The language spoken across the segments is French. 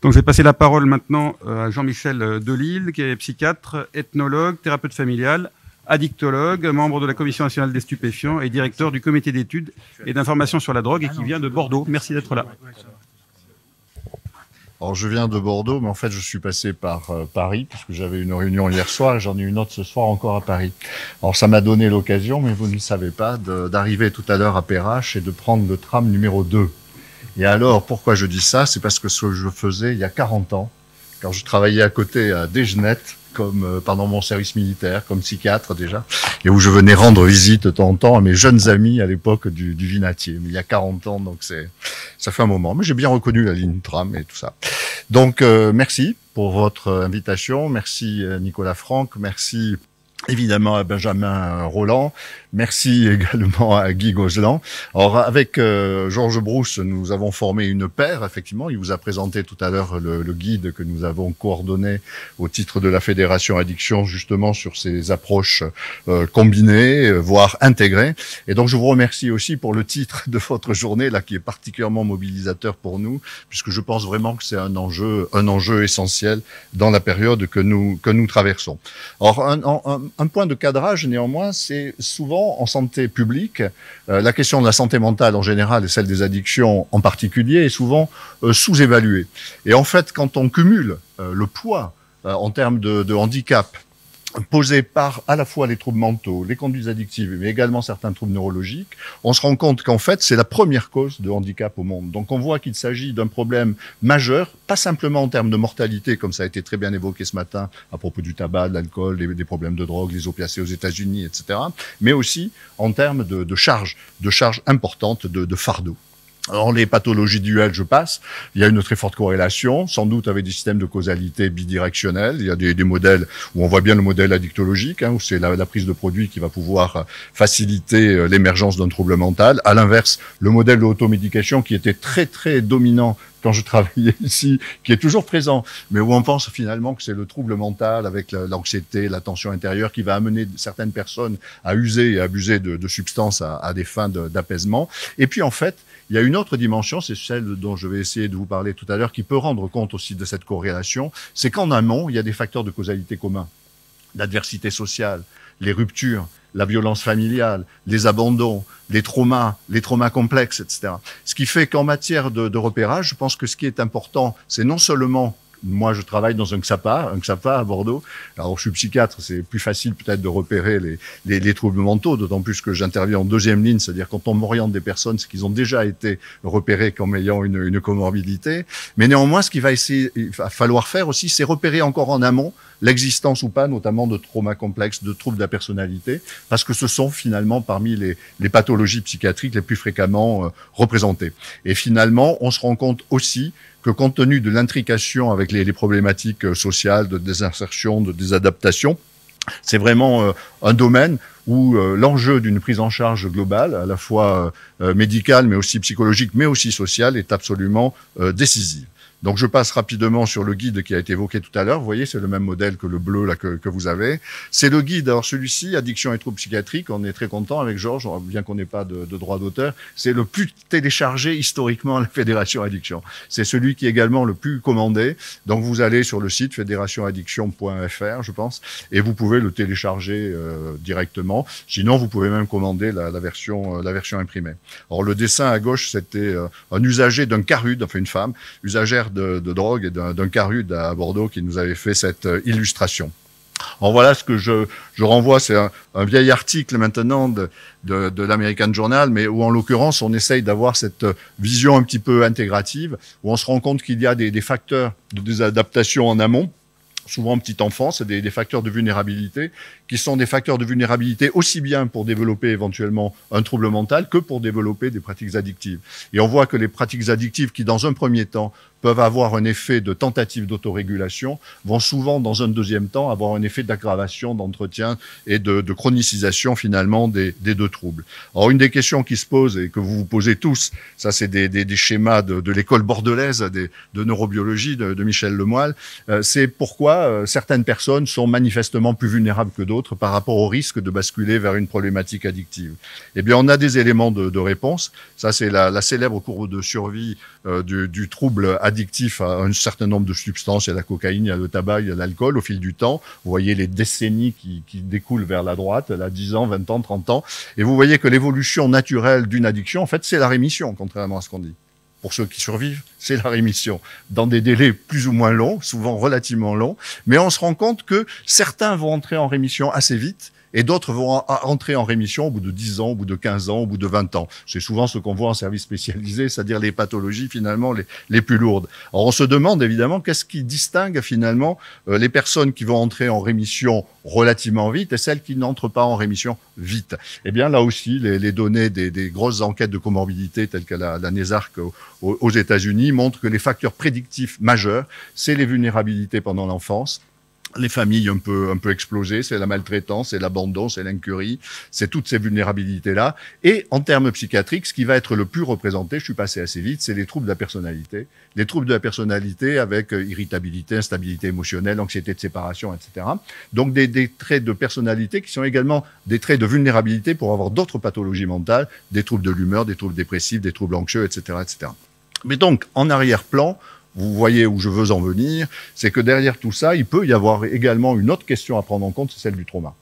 Donc, je vais passer la parole maintenant à Jean-Michel Delisle, qui est psychiatre, ethnologue, thérapeute familial, addictologue, membre de la Commission nationale des stupéfiants et directeur du comité d'études et d'information sur la drogue et qui vient de Bordeaux. Merci d'être là. Alors, je viens de Bordeaux, mais en fait, je suis passé par Paris, puisque j'avais une réunion hier soir et j'en ai une autre ce soir encore à Paris. Alors, ça m'a donné l'occasion, mais vous ne le savez pas, d'arriver tout à l'heure à Perrache et de prendre le tram numéro 2. Et alors, pourquoi je dis ça? C'est parce que ce que je faisais il y a 40 ans, quand je travaillais à côté à Desgenettes, comme pendant mon service militaire, comme psychiatre déjà, et où je venais rendre visite de temps en temps à mes jeunes amis à l'époque du Vinatier. Mais il y a 40 ans, donc ça fait un moment. Mais j'ai bien reconnu la ligne tram et tout ça. Donc, merci pour votre invitation. Merci Nicolas Franck. Merci évidemment à Benjamin Rolland. Merci également à Guy Gozlan. Alors, avec Georges Brousse, nous avons formé une paire, effectivement. Il vous a présenté tout à l'heure le guide que nous avons coordonné au titre de la Fédération Addiction, justement sur ces approches combinées, voire intégrées. Et donc, je vous remercie aussi pour le titre de votre journée, là, qui est particulièrement mobilisateur pour nous, puisque je pense vraiment que c'est un enjeu essentiel dans la période que nous traversons. Alors, un point de cadrage, néanmoins, c'est souvent en santé publique, la question de la santé mentale en général et celle des addictions en particulier est souvent sous-évaluée. Et en fait, quand on cumule le poids en termes de handicap posés par à la fois les troubles mentaux, les conduites addictives, mais également certains troubles neurologiques, on se rend compte qu'en fait, c'est la première cause de handicap au monde. Donc on voit qu'il s'agit d'un problème majeur, pas simplement en termes de mortalité, comme ça a été très bien évoqué ce matin à propos du tabac, de l'alcool, des problèmes de drogue, les opiacés aux États-Unis, etc., mais aussi en termes de charges importantes, de fardeau. Alors, les pathologies duelles, je passe. Il y a une très forte corrélation, sans doute avec des systèmes de causalité bidirectionnels. Il y a des modèles où on voit bien le modèle addictologique, où c'est la prise de produits qui va pouvoir faciliter l'émergence d'un trouble mental. À l'inverse, le modèle de l'automédication qui était très, très dominant quand je travaillais ici, qui est toujours présent, mais où on pense finalement que c'est le trouble mental avec l'anxiété, la tension intérieure qui va amener certaines personnes à user et abuser de substances à des fins d'apaisement. Et puis en fait, il y a une autre dimension, c'est celle dont je vais essayer de vous parler tout à l'heure, qui peut rendre compte aussi de cette corrélation, c'est qu'en amont, il y a des facteurs de causalité communs. L'adversité sociale, les ruptures, la violence familiale, les abandons, les traumas complexes, etc. Ce qui fait qu'en matière de repérage, je pense que ce qui est important, c'est non seulement moi, je travaille dans un XAPA à Bordeaux. Alors, je suis psychiatre, c'est plus facile peut-être de repérer les troubles mentaux, d'autant plus que j'interviens en deuxième ligne, c'est-à-dire quand on m'oriente des personnes, c'est qu'ils ont déjà été repérés comme ayant une comorbidité. Mais néanmoins, ce qu'il va falloir faire aussi, c'est repérer encore en amont l'existence ou pas, notamment de traumas complexes, de troubles de la personnalité, parce que ce sont finalement parmi les pathologies psychiatriques les plus fréquemment représentées. Et finalement, on se rend compte aussi que compte tenu de l'intrication avec les problématiques sociales, de désinsertion, de désadaptation, c'est vraiment un domaine où l'enjeu d'une prise en charge globale, à la fois médicale, mais aussi psychologique, mais aussi sociale, est absolument décisif. Donc je passe rapidement sur le guide qui a été évoqué tout à l'heure. Vous voyez, c'est le même modèle que le bleu là que vous avez. C'est le guide. Alors celui-ci, addiction et troubles psychiatriques, on est très content avec Georges, bien qu'on n'ait pas de droit d'auteur. C'est le plus téléchargé historiquement à la Fédération Addiction. C'est celui qui est également le plus commandé. Donc vous allez sur le site fédérationaddiction.fr, je pense, et vous pouvez le télécharger directement. Sinon, vous pouvez même commander la version imprimée. Alors le dessin à gauche, c'était un usager d'un CARUD, enfin une femme, usagère de drogue et d'un CARUD à Bordeaux qui nous avait fait cette illustration. Alors voilà ce que je renvoie, c'est un vieil article maintenant de l'American Journal, mais où en l'occurrence on essaye d'avoir cette vision un petit peu intégrative, où on se rend compte qu'il y a des facteurs de désadaptation en amont, souvent en petite enfance, des facteurs de vulnérabilité, qui sont des facteurs de vulnérabilité aussi bien pour développer éventuellement un trouble mental que pour développer des pratiques addictives. Et on voit que les pratiques addictives qui, dans un premier temps, peuvent avoir un effet de tentative d'autorégulation, vont souvent, dans un deuxième temps, avoir un effet d'aggravation, d'entretien et de chronicisation, finalement, des deux troubles. Alors, une des questions qui se posent et que vous vous posez tous, ça c'est des schémas de l'école bordelaise de neurobiologie de Michel Lemoyle, c'est pourquoi certaines personnes sont manifestement plus vulnérables que d'autres autre par rapport au risque de basculer vers une problématique addictive? Eh bien, on a des éléments de réponse. Ça, c'est la célèbre courbe de survie du trouble addictif à un certain nombre de substances. Il y a la cocaïne, il y a le tabac, il y a l'alcool au fil du temps. Vous voyez les décennies qui découlent vers la droite, là, 10 ans, 20 ans, 30 ans. Et vous voyez que l'évolution naturelle d'une addiction, en fait, c'est la rémission, contrairement à ce qu'on dit. Pour ceux qui survivent, c'est la rémission, dans des délais plus ou moins longs, souvent relativement longs, mais on se rend compte que certains vont entrer en rémission assez vite, et d'autres vont entrer en rémission au bout de 10 ans, au bout de 15 ans, au bout de 20 ans. C'est souvent ce qu'on voit en service spécialisé, c'est-à-dire les pathologies finalement les plus lourdes. Alors on se demande évidemment qu'est-ce qui distingue finalement les personnes qui vont entrer en rémission relativement vite et celles qui n'entrent pas en rémission vite. Eh bien là aussi, les données des grosses enquêtes de comorbidité telles que la NESARC aux États-Unis montrent que les facteurs prédictifs majeurs, c'est les vulnérabilités pendant l'enfance, les familles un peu explosées, c'est la maltraitance, c'est l'abandon, c'est l'incurie, c'est toutes ces vulnérabilités-là. Et en termes psychiatriques, ce qui va être le plus représenté, je suis passé assez vite, c'est les troubles de la personnalité. Les troubles de la personnalité avec irritabilité, instabilité émotionnelle, anxiété de séparation, etc. Donc des traits de personnalité qui sont également des traits de vulnérabilité pour avoir d'autres pathologies mentales, des troubles de l'humeur, des troubles dépressifs, des troubles anxieux, etc., etc. Mais donc, en arrière-plan, vous voyez où je veux en venir, c'est que derrière tout ça, il peut y avoir également une autre question à prendre en compte, c'est celle du trauma.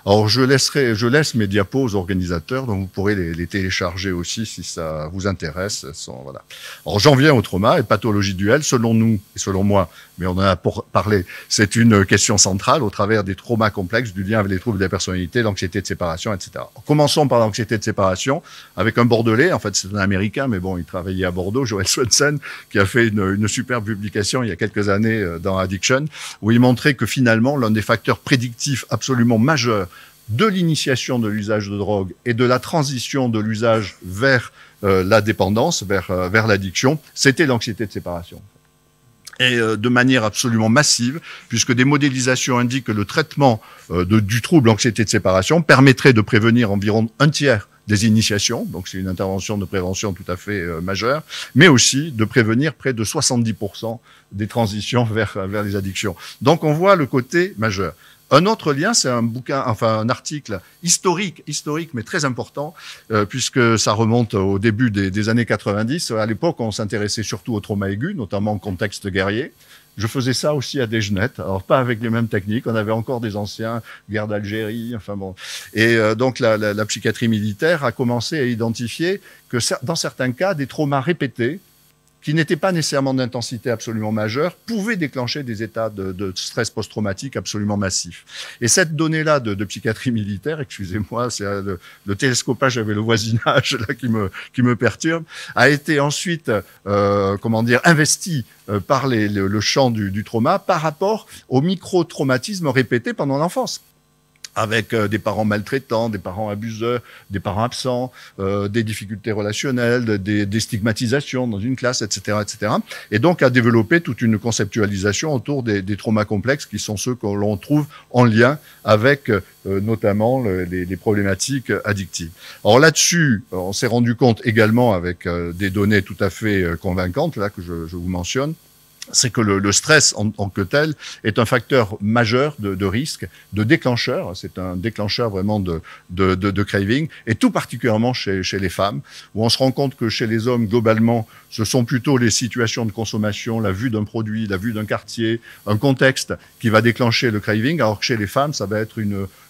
Alors, je laisse mes diapos aux organisateurs, donc vous pourrez les télécharger aussi si ça vous intéresse. Voilà. Alors, j'en viens au trauma et pathologie duel. Selon nous, et selon moi, mais on en a parlé, c'est une question centrale au travers des traumas complexes, du lien avec les troubles de la personnalité, l'anxiété de séparation, etc. Alors, commençons par l'anxiété de séparation avec un Bordelais. En fait, c'est un Américain, mais bon, il travaillait à Bordeaux, Joel Swenson, qui a fait une superbe publication il y a quelques années dans Addiction, où il montrait que finalement, l'un des facteurs prédictifs absolument majeurs de l'initiation de l'usage de drogue et de la transition de l'usage vers la dépendance, vers l'addiction, c'était l'anxiété de séparation. Et de manière absolument massive, puisque des modélisations indiquent que le traitement du trouble anxiété de séparation permettrait de prévenir environ un tiers des initiations, donc c'est une intervention de prévention tout à fait majeure, mais aussi de prévenir près de 70% des transitions vers les addictions. Donc on voit le côté majeur. Un autre lien, c'est un article historique, mais très important, puisque ça remonte au début des années 90. À l'époque, on s'intéressait surtout au trauma aigu, notamment en contexte guerrier. Je faisais ça aussi à Desgenettes, alors pas avec les mêmes techniques, on avait encore des anciens, guerre d'Algérie, enfin bon. Et donc la psychiatrie militaire a commencé à identifier que dans certains cas, des traumas répétés, qui n'étaient pas nécessairement d'intensité absolument majeure, pouvaient déclencher des états de stress post-traumatique absolument massifs. Et cette donnée-là de psychiatrie militaire, excusez-moi, c'est le télescopage avec le voisinage là qui me perturbe, a été ensuite, investie par le champ du trauma par rapport au micro-traumatisme répété pendant l'enfance, avec des parents maltraitants, des parents abuseurs, des parents absents, des difficultés relationnelles, des stigmatisations dans une classe, etc., etc. Et donc à développer toute une conceptualisation autour des traumas complexes qui sont ceux que l'on trouve en lien avec notamment les problématiques addictives. Alors là-dessus, on s'est rendu compte également avec des données tout à fait convaincantes là que je vous mentionne, c'est que le stress en que tel est un facteur majeur de risque, de déclencheur. C'est un déclencheur vraiment de craving, et tout particulièrement chez les femmes, où on se rend compte que chez les hommes, globalement, ce sont plutôt les situations de consommation, la vue d'un produit, la vue d'un quartier, un contexte qui va déclencher le craving, alors que chez les femmes, ça va être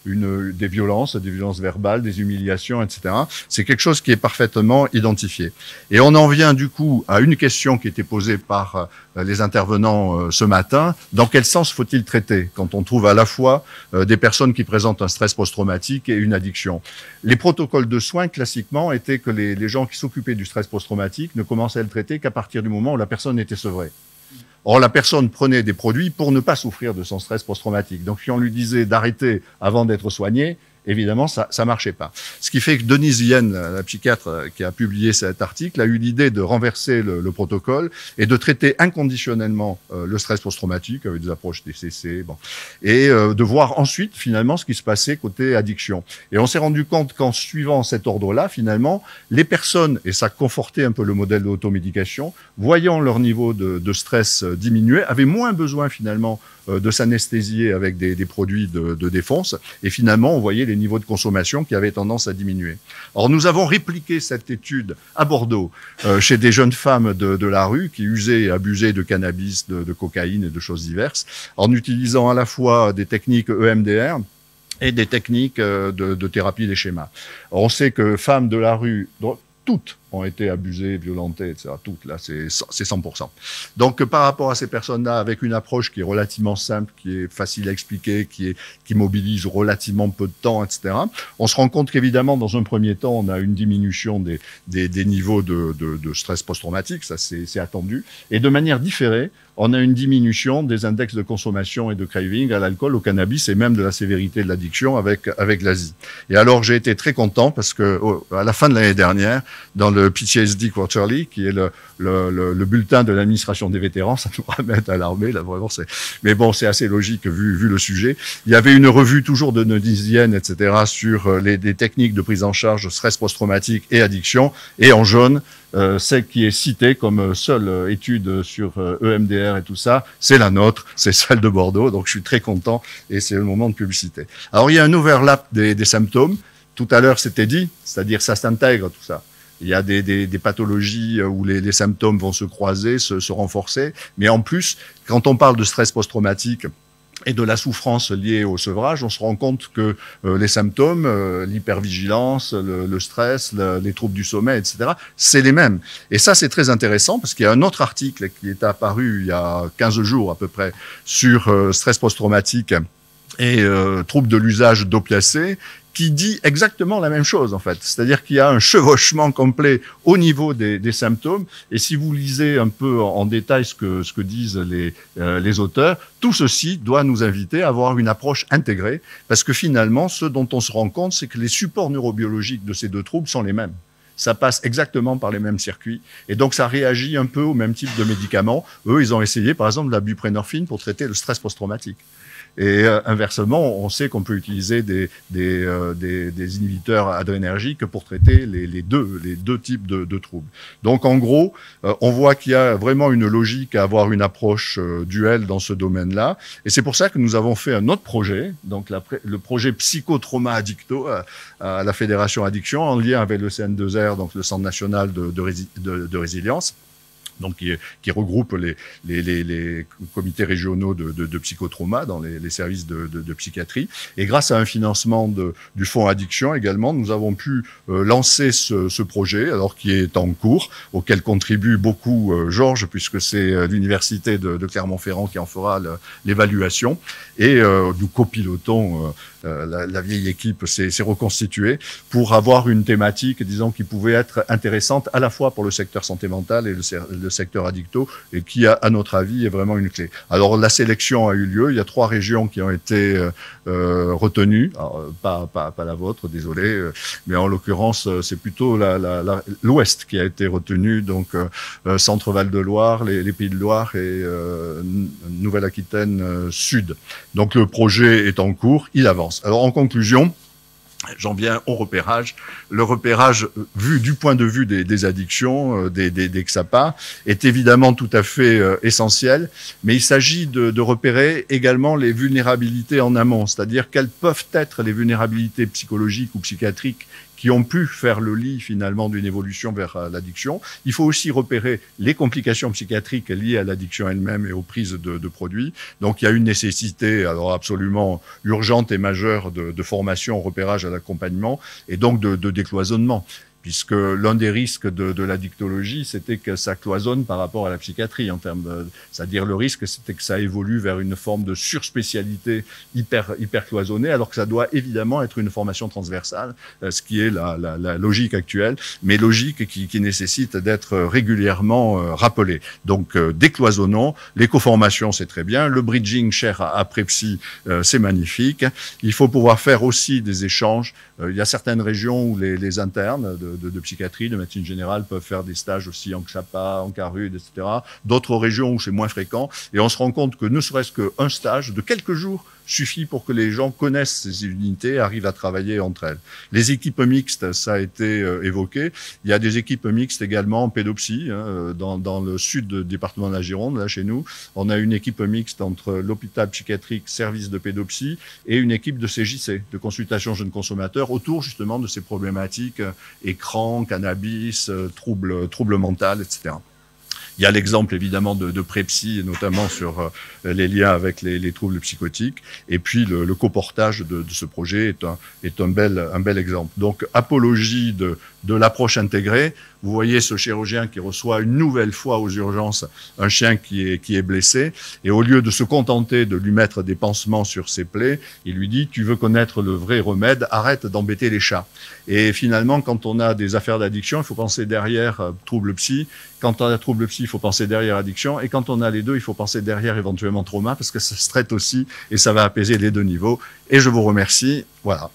des violences verbales, des humiliations, etc. C'est quelque chose qui est parfaitement identifié. Et on en vient du coup à une question qui était posée par les intervenants ce matin. Dans quel sens faut-il traiter quand on trouve à la fois des personnes qui présentent un stress post-traumatique et une addiction? Les protocoles de soins, classiquement, étaient que les gens qui s'occupaient du stress post-traumatique ne commençaient à le traiter qu'à partir du moment où la personne était sevrée. Or, la personne prenait des produits pour ne pas souffrir de son stress post-traumatique. Donc, si on lui disait d'arrêter avant d'être soigné, évidemment, ça marchait pas. Ce qui fait que Denise Yen, la psychiatre qui a publié cet article, a eu l'idée de renverser le protocole et de traiter inconditionnellement le stress post-traumatique avec des approches DCC, bon, et de voir ensuite finalement ce qui se passait côté addiction. Et on s'est rendu compte qu'en suivant cet ordre-là, finalement, les personnes, et ça confortait un peu le modèle de l'automédication, voyant leur niveau de stress diminuer, avaient moins besoin finalement de s'anesthésier avec des produits de défonce. Et finalement, on voyait les niveaux de consommation qui avaient tendance à diminuer. Alors, nous avons répliqué cette étude à Bordeaux, chez des jeunes femmes de la rue qui usaient et abusaient de cannabis, de cocaïne et de choses diverses, en utilisant à la fois des techniques EMDR et des techniques de thérapie des schémas. Alors, on sait que femmes de la rue, toutes ont été abusées, violentées, etc. Toutes, là, c'est 100%. Donc, par rapport à ces personnes-là, avec une approche qui est relativement simple, qui est facile à expliquer, qui mobilise relativement peu de temps, etc., on se rend compte qu'évidemment, dans un premier temps, on a une diminution des niveaux de stress post-traumatique, ça c'est attendu, et de manière différée, on a une diminution des index de consommation et de craving à l'alcool, au cannabis et même de la sévérité de l'addiction avec l'Asie. Et alors, j'ai été très content parce que à la fin de l'année dernière, dans le PTSD Quarterly, qui est le bulletin de l'administration des vétérans, ça nous ramène à l'armée, là, vraiment, mais bon, c'est assez logique vu le sujet. Il y avait une revue toujours de Nodisienne, etc., sur les techniques de prise en charge de stress post-traumatique et addiction, et en jaune, celle qui est citée comme seule étude sur EMDR et tout ça, c'est la nôtre, c'est celle de Bordeaux, donc je suis très content et c'est le moment de publicité. Alors il y a un overlap des symptômes, tout à l'heure c'était dit, c'est-à-dire ça s'intègre tout ça. Il y a des pathologies où les symptômes vont se croiser, se renforcer, mais en plus, quand on parle de stress post-traumatique, et de la souffrance liée au sevrage, on se rend compte que les symptômes, l'hypervigilance, le stress, les troubles du sommeil, etc., c'est les mêmes. Et ça, c'est très intéressant parce qu'il y a un autre article qui est apparu il y a 15 jours à peu près sur stress post-traumatique et troubles de l'usage d'opiacés, qui dit exactement la même chose, en fait. C'est-à-dire qu'il y a un chevauchement complet au niveau des symptômes. Et si vous lisez un peu en détail ce que disent les auteurs, tout ceci doit nous inviter à avoir une approche intégrée. Parce que finalement, ce dont on se rend compte, c'est que les supports neurobiologiques de ces deux troubles sont les mêmes. Ça passe exactement par les mêmes circuits. Et donc, ça réagit un peu au même type de médicaments. Eux, ils ont essayé, par exemple, la buprenorphine pour traiter le stress post-traumatique. Et inversement, on sait qu'on peut utiliser des inhibiteurs adrénergiques pour traiter les deux types de troubles. Donc, en gros, on voit qu'il y a vraiment une logique à avoir une approche duelle dans ce domaine-là. Et c'est pour ça que nous avons fait un autre projet, donc le projet Psychotrauma Addicto à la Fédération Addiction, en lien avec le CN2R, donc le Centre national de résilience. Donc qui regroupe les comités régionaux de psychotrauma dans les services de psychiatrie. Et grâce à un financement du fonds Addiction également, nous avons pu lancer ce projet, alors qui est en cours, auquel contribue beaucoup Georges, puisque c'est l'université de Clermont-Ferrand qui en fera l'évaluation. Et nous copilotons, la vieille équipe s'est reconstituée pour avoir une thématique, disons, qui pouvait être intéressante à la fois pour le secteur santé mentale et le secteur addicto, et qui, à notre avis, est vraiment une clé. Alors, la sélection a eu lieu. Il y a 3 régions qui ont été retenues. Alors, pas la vôtre, désolé, mais en l'occurrence, c'est plutôt l'Ouest qui a été retenu, donc Centre-Val de Loire, les Pays de Loire et Nouvelle-Aquitaine Sud. Donc, le projet est en cours, il avance. Alors, en conclusion, j'en viens au repérage. Le repérage, vu du point de vue des addictions, des XAPA, est évidemment tout à fait essentiel, mais il s'agit de repérer également les vulnérabilités en amont, c'est-à-dire quelles peuvent être les vulnérabilités psychologiques ou psychiatriques qui ont pu faire le lit finalement d'une évolution vers l'addiction. Il faut aussi repérer les complications psychiatriques liées à l'addiction elle-même et aux prises de produits. Donc il y a une nécessité alors absolument urgente et majeure de formation, repérage à l'accompagnement et donc de décloisonnement. puisque l'un des risques de la dictologie, c'était que ça cloisonne par rapport à la psychiatrie en termes c'est-à-dire le risque, c'était que ça évolue vers une forme de surspécialité hyper cloisonnée, alors que ça doit évidemment être une formation transversale, ce qui est la logique actuelle, mais logique qui nécessite d'être régulièrement rappelée. Donc décloisonnons, l'éco-formation c'est très bien, le bridging cher à Prepsy c'est magnifique, il faut pouvoir faire aussi des échanges. Il y a certaines régions où les internes de psychiatrie, de médecine générale peuvent faire des stages aussi en XAPA, en CARUD, etc. D'autres régions où c'est moins fréquent, et on se rend compte que ne serait-ce qu'un stage de quelques jours suffit pour que les gens connaissent ces unités, arrivent à travailler entre elles. Les équipes mixtes, ça a été évoqué. Il y a des équipes mixtes également en pédopsie, hein, dans le sud du département de la Gironde, là chez nous. On a une équipe mixte entre l'hôpital psychiatrique, service de pédopsie, et une équipe de CJC, de consultation jeunes consommateurs, autour justement de ces problématiques écran, cannabis, troubles mentaux, etc. Il y a l'exemple évidemment de Prepsy, et notamment sur les liens avec les troubles psychotiques. Et puis le coportage de ce projet est un bel exemple. Donc apologie de l'approche intégrée. Vous voyez ce chirurgien qui reçoit une nouvelle fois aux urgences un chien qui est blessé, et au lieu de se contenter de lui mettre des pansements sur ses plaies, il lui dit: tu veux connaître le vrai remède, arrête d'embêter les chats. Et finalement, quand on a des affaires d'addiction, il faut penser derrière trouble psy. Quand on a trouble psy, il faut penser derrière addiction, et quand on a les deux, il faut penser derrière éventuellement trauma, parce que ça se traite aussi et ça va apaiser les deux niveaux. Et je vous remercie. Voilà.